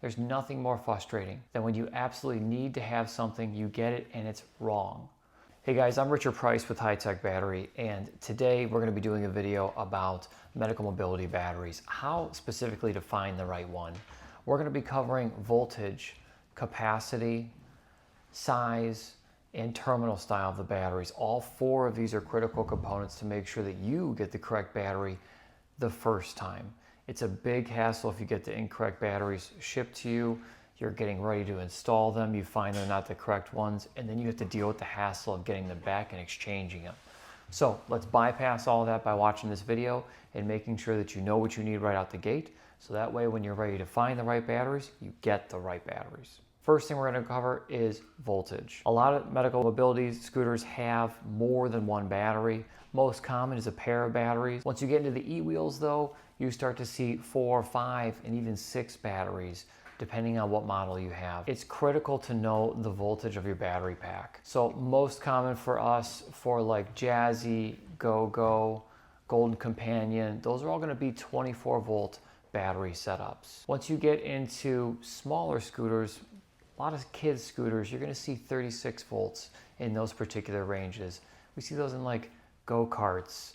There's nothing more frustrating than when you absolutely need to have something, you get it, and it's wrong. Hey guys, I'm Richard Price with High Tech Battery, and today we're going to be doing a video about medical mobility batteries, how specifically to find the right one. We're going to be covering voltage, capacity, size, and terminal style of the batteries. All four of these are critical components to make sure that you get the correct battery the first time. It's a big hassle if you get the incorrect batteries shipped to you. You're getting ready to install them, you find they're not the correct ones, and then you have to deal with the hassle of getting them back and exchanging them. So let's bypass all that by watching this video and making sure that you know what you need right out the gate, so that way when you're ready to find the right batteries, you get the right batteries. First thing we're going to cover is voltage. A lot of medical mobility scooters have more than one battery. Most common is a pair of batteries. Once you get into the e-wheels though, you start to see 4, 5, and even 6 batteries, depending on what model you have. It's critical to know the voltage of your battery pack. So most common for us, for like Jazzy, Go-Go, Golden Companion, those are all going to be 24 volt battery setups. Once you get into smaller scooters, a lot of kids scooters, you're going to see 36 volts in those particular ranges. We see those in like go-karts,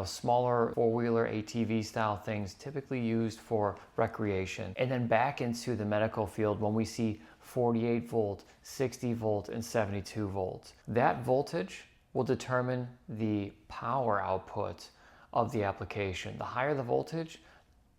smaller four-wheeler ATV style things typically used for recreation. And then back into the medical field when we see 48 volt, 60 volt, and 72 volts. That voltage will determine the power output of the application. The higher the voltage,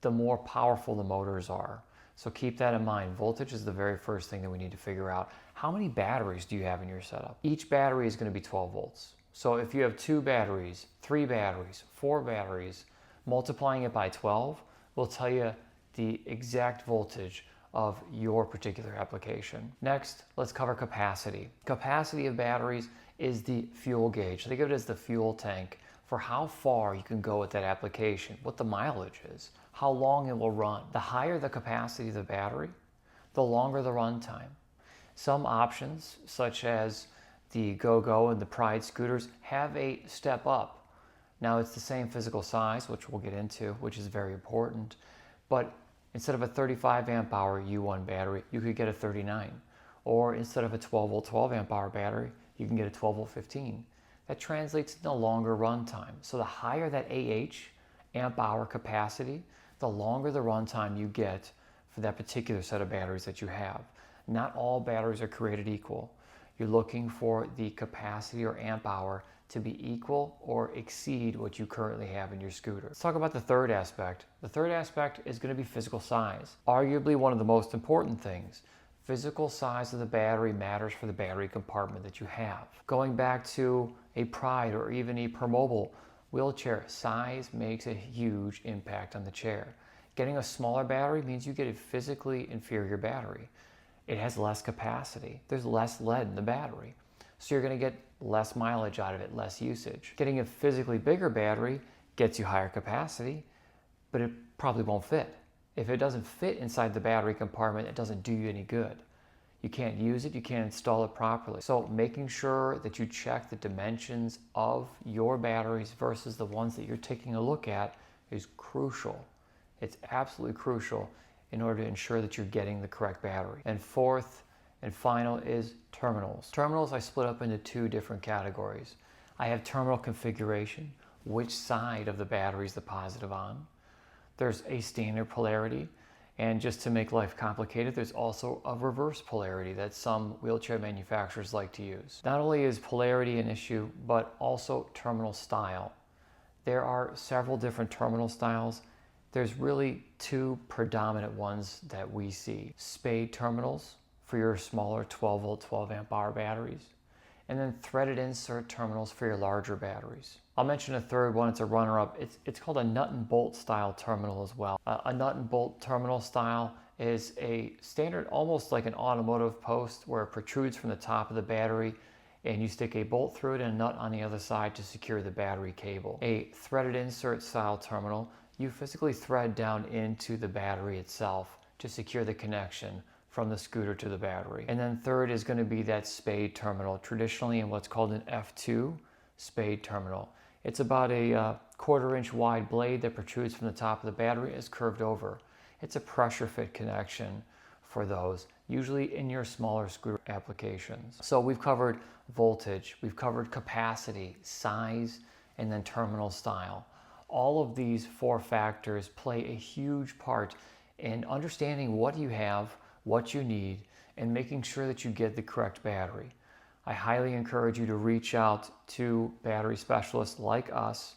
the more powerful the motors are. So keep that in mind. Voltage is the very first thing that we need to figure out. How many batteries do you have in your setup? Each battery is going to be 12 volts. So if you have 2 batteries, 3 batteries, 4 batteries, multiplying it by 12 will tell you the exact voltage of your particular application. Next, let's cover capacity. Capacity of batteries is the fuel gauge. Think of it as the fuel tank for how far you can go with that application, what the mileage is, how long it will run. The higher the capacity of the battery, the longer the run time. Some options, such as the Go-Go and the Pride scooters, have a step up. Now it's the same physical size, which we'll get into, which is very important, but instead of a 35 amp hour U1 battery, you could get a 39. Or instead of a 12 volt 12 amp hour battery, you can get a 12 volt 15. That translates into longer run time. So the higher that amp hour capacity, the longer the run time you get for that particular set of batteries that you have. Not all batteries are created equal. You're looking for the capacity or amp hour to be equal or exceed what you currently have in your scooter. Let's talk about the third aspect. The third aspect is going to be physical size. Arguably one of the most important things. Physical size of the battery matters for the battery compartment that you have. Going back to a Pride or even a Permobile wheelchair, size makes a huge impact on the chair. Getting a smaller battery means you get a physically inferior battery. It has less capacity. There's less lead in the battery. So you're going to get less mileage out of it, less usage. Getting a physically bigger battery gets you higher capacity, but it probably won't fit. If it doesn't fit inside the battery compartment, it doesn't do you any good. You can't use it, you can't install it properly. So making sure that you check the dimensions of your batteries versus the ones that you're taking a look at is crucial. It's absolutely crucial in order to ensure that you're getting the correct battery. And fourth and final is terminals. Terminals I split up into 2 different categories. I have terminal configuration, which side of the battery is the positive on. There's a standard polarity, and just to make life complicated, there's also a reverse polarity that some wheelchair manufacturers like to use. Not only is polarity an issue, but also terminal style. There are several different terminal styles. There's really 2 predominant ones that we see. Spade terminals for your smaller 12 volt 12 amp hour batteries, and then threaded insert terminals for your larger batteries. I'll mention a third one, it's a runner-up. It's called a nut and bolt style terminal as well. A nut and bolt terminal style is a standard, almost like an automotive post, where it protrudes from the top of the battery and you stick a bolt through it and a nut on the other side to secure the battery cable. A threaded insert style terminal, you physically thread down into the battery itself to secure the connection from the scooter to the battery. And then third is going to be that spade terminal, traditionally in what's called an F2 spade terminal. It's about a 1/4 inch wide blade that protrudes from the top of the battery and is curved over. it's a pressure fit connection for those, usually in your smaller screw applications. So we've covered voltage, we've covered capacity, size, and then terminal style. All of these 4 factors play a huge part in understanding what you have, what you need, and making sure that you get the correct battery. I highly encourage you to reach out to battery specialists like us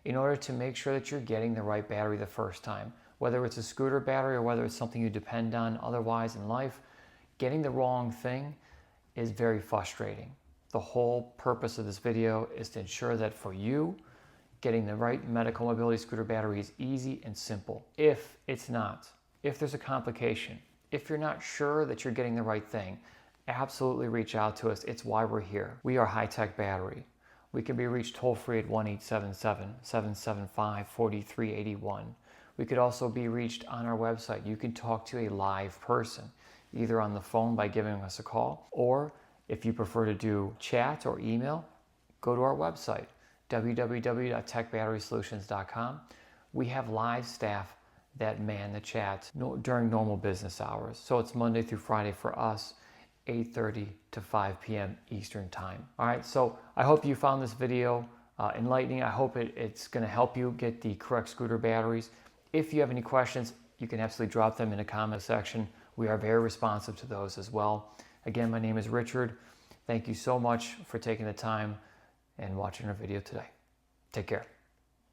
in order to make sure that you're getting the right battery the first time. Whether it's a scooter battery or whether it's something you depend on otherwise in life, getting the wrong thing is very frustrating. The whole purpose of this video is to ensure that for you, getting the right medical mobility scooter battery is easy and simple. If it's not, if there's a complication, if you're not sure that you're getting the right thing, absolutely reach out to us. It's why we're here. We are High Tech Battery. We can be reached toll-free at 1-877-775-4381. We could also be reached on our website. You can talk to a live person, either on the phone by giving us a call, or if you prefer to do chat or email, go to our website, www.techbatterysolutions.com. We have live staff that man the chat during normal business hours. So it's Monday through Friday for us, 8:30 to 5 p.m. Eastern Time. All right, so I hope you found this video enlightening. I hope it's going to help you get the correct scooter batteries. If you have any questions, you can absolutely drop them in the comment section. We are very responsive to those as well. Again, my name is Richard. Thank you so much for taking the time and watching our video today. Take care.